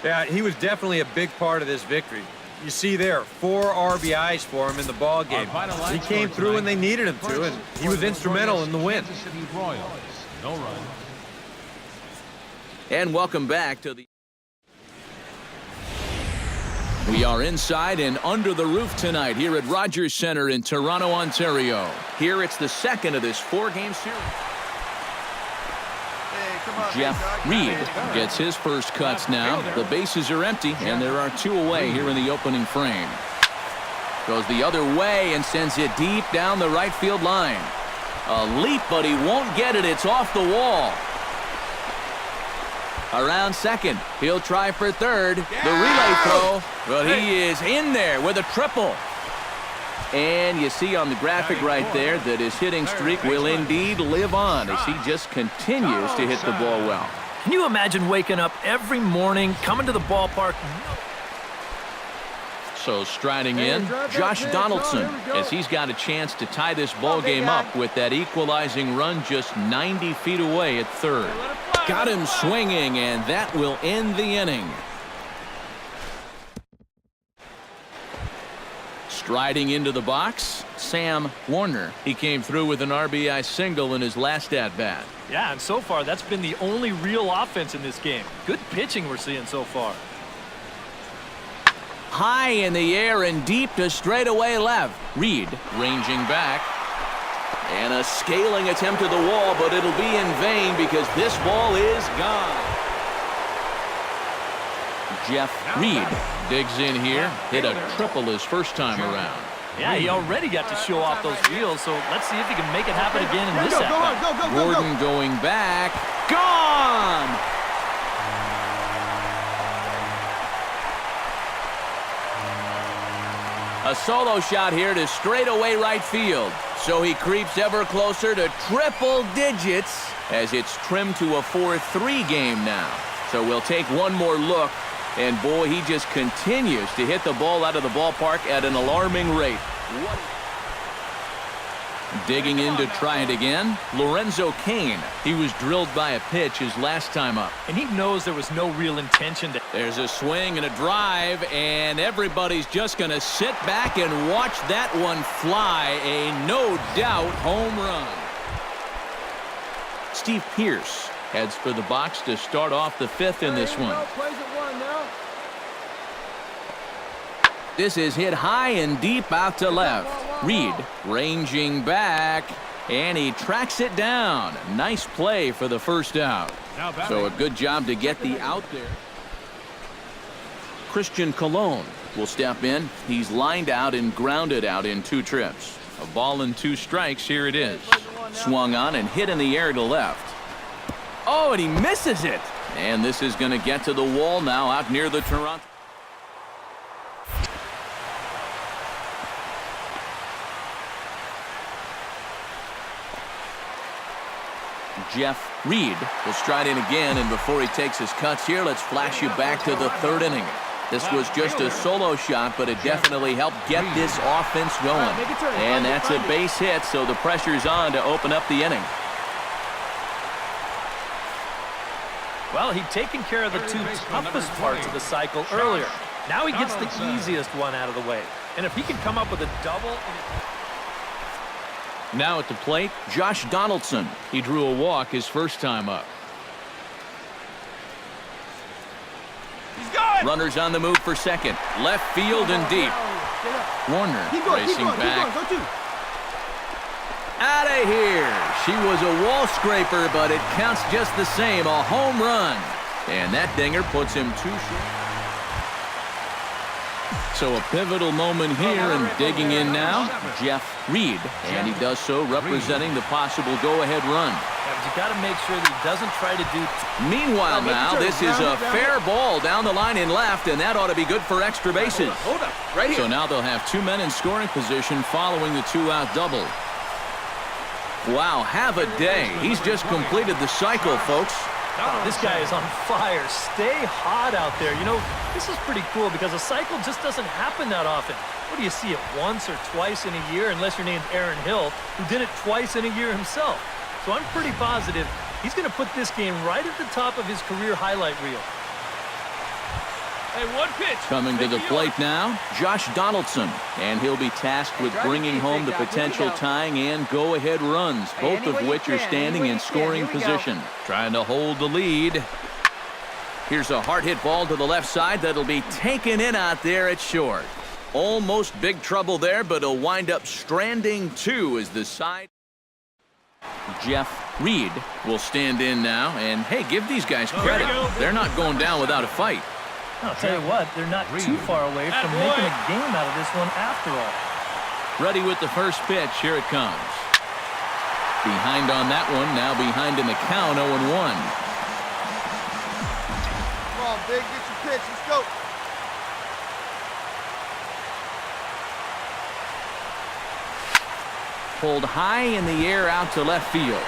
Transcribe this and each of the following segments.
Yeah, he was definitely a big part of this victory. You see there, 4 RBIs for him in the ball game. He came through when they needed him to, and he was instrumental in the win. No run. And welcome back to the... We are inside and under the roof tonight here at Rogers Center in Toronto, Ontario. Here it's the second of this 4-game series. Jeff Reed gets his first cuts now. The bases are empty, and there are 2 away here in the opening frame. Goes the other way and sends it deep down the right field line. A leap, but he won't get it. It's off the wall. Around second. He'll try for third. The relay throw. But he is in there with a triple. And you see on the graphic right there that his hitting streak will indeed live on as he just continues to hit the ball well. Can you imagine waking up every morning, coming to the ballpark? So striding in, Josh Donaldson, as he's got a chance to tie this ball game up with that equalizing run just 90 feet away at third. Got him swinging, and that will end the inning. Striding into the box, Sam Warner. He came through with an RBI single in his last at-bat. Yeah, and so far that's been the only real offense in this game. Good pitching we're seeing so far. High in the air and deep to straightaway left. Reed ranging back. And a scaling attempt to the wall, but it'll be in vain because this ball is gone. Jeff Reed digs in here. Hit a triple his first time around. Yeah, he already got to show off those wheels, so let's see if he can make it happen again in this at-bat. Gordon going back. Gone! A solo shot here to straightaway right field. So he creeps ever closer to triple digits as it's trimmed to a 4-3 game now. So we'll take one more look. And boy, he just continues to hit the ball out of the ballpark at an alarming rate. Digging in to try it again, Lorenzo Cain. He was drilled by a pitch his last time up. And he knows there was no real intention to... There's a swing and a drive, and everybody's just going to sit back and watch that one fly. A no-doubt home run. Steve Pearce heads for the box to start off the 5th in this one. This is hit high and deep out to left. Reed ranging back, and he tracks it down. Nice play for the first out. So a good job to get the out there. Christian Colon will step in. He's lined out and grounded out in 2 trips. A ball and 2 strikes. Here it is. Swung on and hit in the air to left. Oh, and he misses it. And this is going to get to the wall now out near the Toronto. Jeff Reed will stride in again, and before he takes his cuts here, let's flash you back to the 3rd inning. This was just a solo shot, but it definitely helped get this offense going. And that's a base hit, so the pressure's on to open up the inning. Well, he'd taken care of the 2 toughest parts of the cycle earlier. Now he gets the easiest one out of the way. And if he can come up with a double... Now at the plate, Josh Donaldson. He drew a walk his first time up. Runners on the move for second. Left field and deep. Warner racing back. Out of here. She was a wall scraper, but it counts just the same. A home run. And that dinger puts him 2 short. So a pivotal moment here, and digging in now, Jeff Reed. And he does so representing the possible go-ahead run. Yeah, but you got to make sure that he doesn't try to do... Meanwhile now, this is a fair ball down the line in left, and that ought to be good for extra bases. Hold up. Right here. So now they'll have 2 men in scoring position following the 2-out double. Wow, have a day. He's just completed the cycle, folks. Oh, this guy is on fire. Stay hot out there. You know, this is pretty cool because a cycle just doesn't happen that often. What do you see it once or twice in a year, unless you're named Aaron Hill, who did it twice in a year himself. So I'm pretty positive he's going to put this game right at the top of his career highlight reel. Hey, one pitch. Coming to the plate now, Josh Donaldson. And he'll be tasked with bringing home the potential tying and go-ahead runs, both of which are standing in scoring position. Trying to hold the lead. Here's a hard hit ball to the left side that'll be taken in out there at short. Almost big trouble there, but he'll wind up stranding two as the side. Jeff Reed will stand in now, and hey, give these guys credit. They're not going down without a fight. I'll tell you what, they're not too far away from making a game out of this one after all. Ready with the first pitch. Here it comes. Behind on that one, now behind in the count, 0-1. Come on, Big, get your pitch. Let's go. Pulled high in the air out to left field.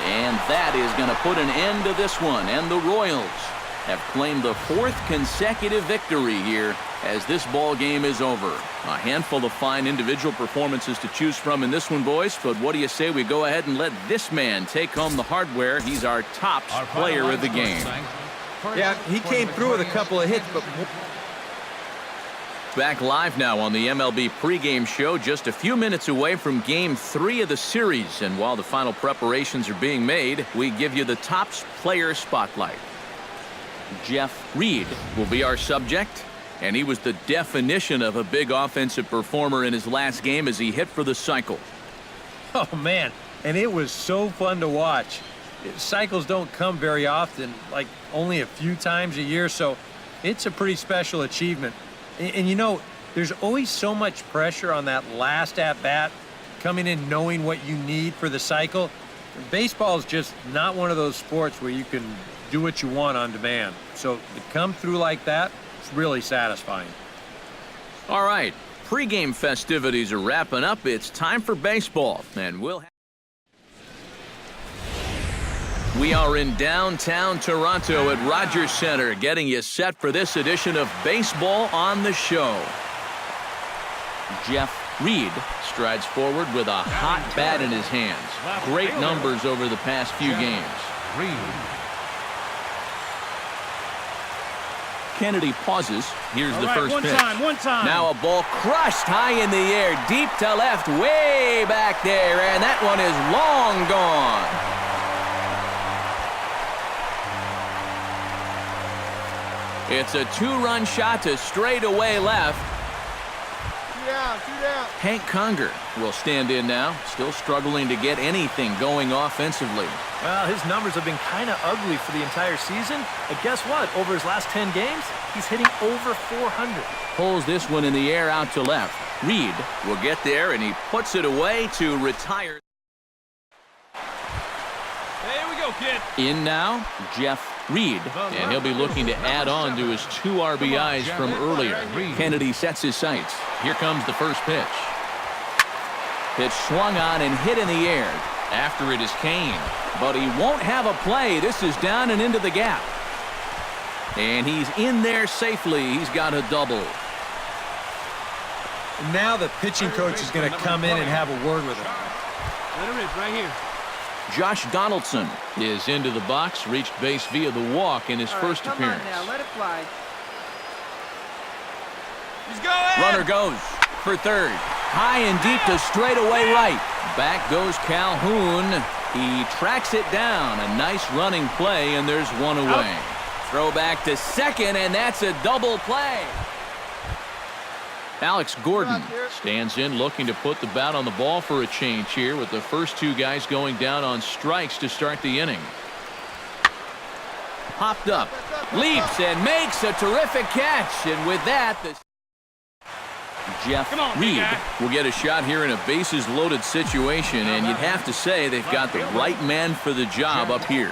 And that is going to put an end to this one. And the Royals have claimed the 4th consecutive victory here as this ball game is over. A handful of fine individual performances to choose from in this one, boys. But what do you say we go ahead and let this man take home the hardware? He's our top player of the game. Yeah, he came through with a couple of hits, but... Back live now on the MLB pregame show, just a few minutes away from Game 3 of the series. And while the final preparations are being made, we give you the top player spotlight. Jeff Reed will be our subject, and he was the definition of a big offensive performer in his last game as he hit for the cycle. Oh, man, and it was so fun to watch. Cycles don't come very often, like only a few times a year, so it's a pretty special achievement. And you know, there's always so much pressure on that last at-bat, coming in knowing what you need for the cycle. Baseball is just not one of those sports where you can do what you want on demand. So to come through like that, it's really satisfying. All right, pregame festivities are wrapping up. It's time for baseball, and we are in downtown Toronto at Rogers Centre, getting you set for this edition of Baseball on the Show. Jeff Reed strides forward with a hot bat in his hands. Great numbers over the past few games. Kennedy pauses. Here's the first pitch. One time. Now a ball crushed high in the air, deep to left, way back there, and that one is long gone. It's a 2-run shot to straightaway left. Two down. Hank Conger will stand in now, still struggling to get anything going offensively. Well, his numbers have been kind of ugly for the entire season. But guess what? Over his last 10 games, he's hitting over 400. Pulls this one in the air out to left. Reed will get there, and he puts it away to retire. Here we go, kid. In now, Jeff Reed, and he'll be looking to add on to his 2 RBIs from earlier. Kennedy sets his sights. Here comes the first pitch. Pitch swung on and hit in the air. After it is Kane, but he won't have a play. This is down and into the gap. And he's in there safely. He's got a double. Now the pitching coach is going to come in and have a word with him. Let him in right here. Josh Donaldson is into the box, reached base via the walk in his first appearance. Come on now, let it fly. He's going. Runner goes for third. High and deep to straightaway right. Back goes Calhoun. He tracks it down. A nice running play, and there's one away. Throw back to second, and that's a double play. Alex Gordon stands in looking to put the bat on the ball for a change here with the first 2 guys going down on strikes to start the inning. Hopped up, leaps, and makes a terrific catch. And with that, Jeff Reed will get a shot here in a bases-loaded situation, and you'd have to say they've got the right man for the job up here.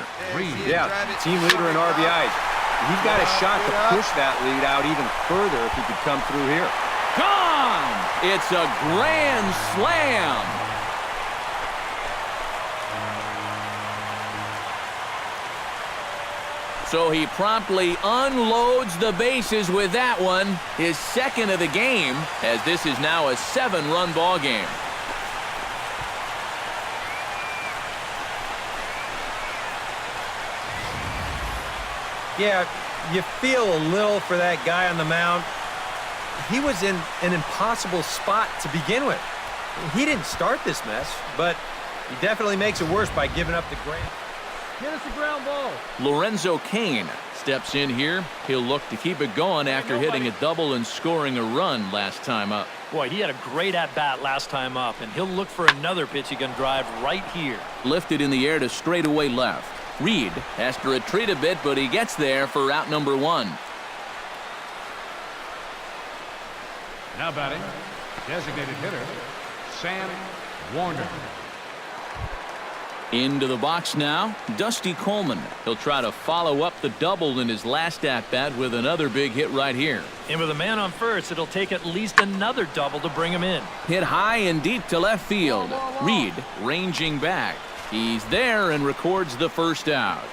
Yeah, team leader in RBIs. He's got a shot to push that lead out even further if he could come through here. Gone! It's a grand slam. So he promptly unloads the bases with that one, his second of the game, as this is now a 7-run ball game. Yeah, you feel a little for that guy on the mound. He was in an impossible spot to begin with. He didn't start this mess, but he definitely makes it worse by giving up the grand. Get us a ground ball. Lorenzo Cain steps in here. He'll look to keep it going after hitting a double and scoring a run last time up. Boy, he had a great at-bat last time up, and he'll look for another pitch he can drive right here. Lifted in the air to straightaway left. Reed has to retreat a bit, but he gets there for out number 1. Now batting, designated hitter, Sam Warner. Into the box now, Dusty Coleman. He'll try to follow up the double in his last at-bat with another big hit right here. And with a man on first, it'll take at least another double to bring him in. Hit high and deep to left field. Reed ranging back. He's there and records the first out.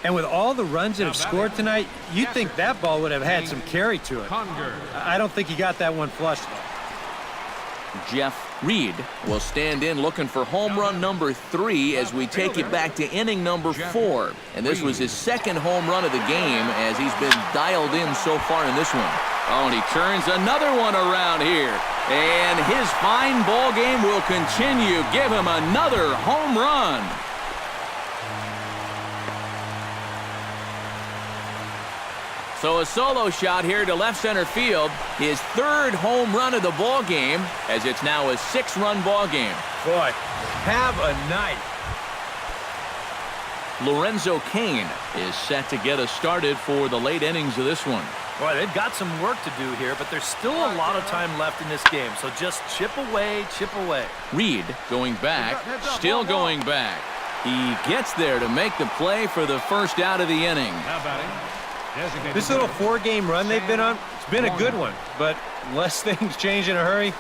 And with all the runs that have scored tonight, you'd think that ball would have had some carry to it. I don't think he got that one flushed, though. Jeff Reed will stand in looking for home run number 3 as we take it back to inning number 4. And this was his second home run of the game as he's been dialed in so far in this one. Oh, and he turns another one around here. And his fine ball game will continue. Give him another home run. So a solo shot here to left center field. His 3rd home run of the ball game, as it's now a 6-run ball game. Boy, have a night. Lorenzo Cain is set to get us started for the late innings of this one. Boy, they've got some work to do here, but there's still a lot of time left in this game. So just chip away, chip away. Reed going back, still going back. He gets there to make the play for the first out of the inning. Now batting, This little 4-game run they've been on, it's been a good one, but unless things change in a hurry,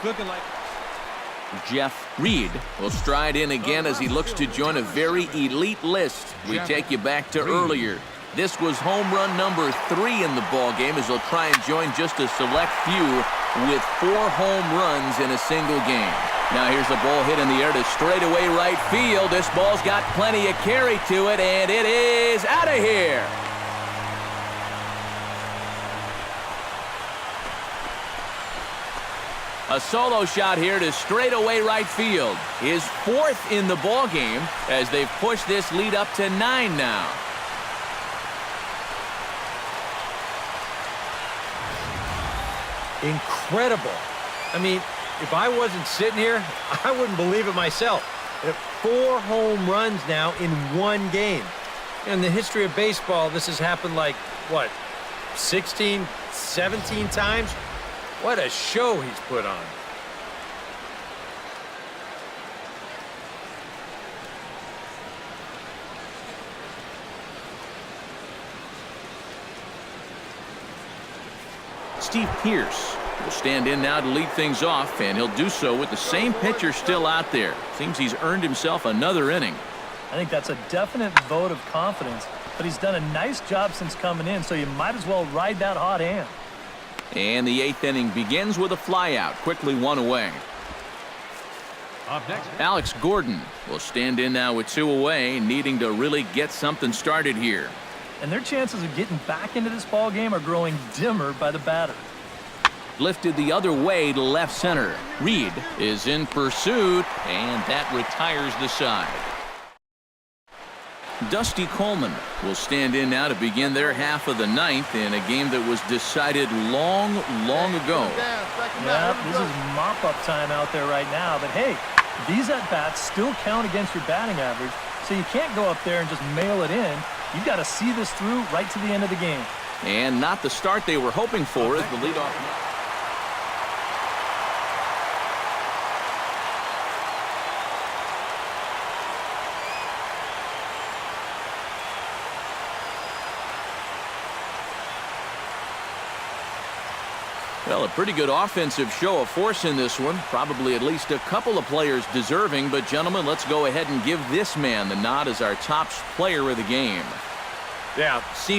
looking like... Jeff Reed will stride in again as he looks to join a very elite list. We take you back to earlier. This was home run number 3 in the ball game as he'll try and join just a select few with 4 home runs in a single game. Now here's a ball hit in the air to straightaway right field. This ball's got plenty of carry to it, and it is out of here. A solo shot here to straightaway right field. His 4th in the ball game as they've pushed this lead up to 9 now. Incredible. I mean, if I wasn't sitting here, I wouldn't believe it myself. 4 home runs now in 1 game. In the history of baseball, this has happened like, what, 16, 17 times? What a show he's put on. Steve Pearce will stand in now to lead things off, and he'll do so with the same pitcher still out there. Seems he's earned himself another inning. I think that's a definite vote of confidence, but he's done a nice job since coming in, so you might as well ride that hot hand. And the 8th inning begins with a flyout, quickly 1 away. up next. Alex Gordon will stand in now with 2 away, needing to really get something started here. And their chances of getting back into this ball game are growing dimmer by the batter. Lifted the other way to left center. Reed is in pursuit, and that retires the side. Dusty Coleman will stand in now to begin their half of the 9th in a game that was decided long ago. Yeah, this is mop-up time out there right now. But hey, these at-bats still count against your batting average, so you can't go up there and just mail it in. You've got to see this through right to the end of the game. And not the start they were hoping for as the leadoff. Well, a pretty good offensive show of force in this one. Probably at least a couple of players deserving. But, gentlemen, let's go ahead and give this man the nod as our top player of the game. Yeah, see.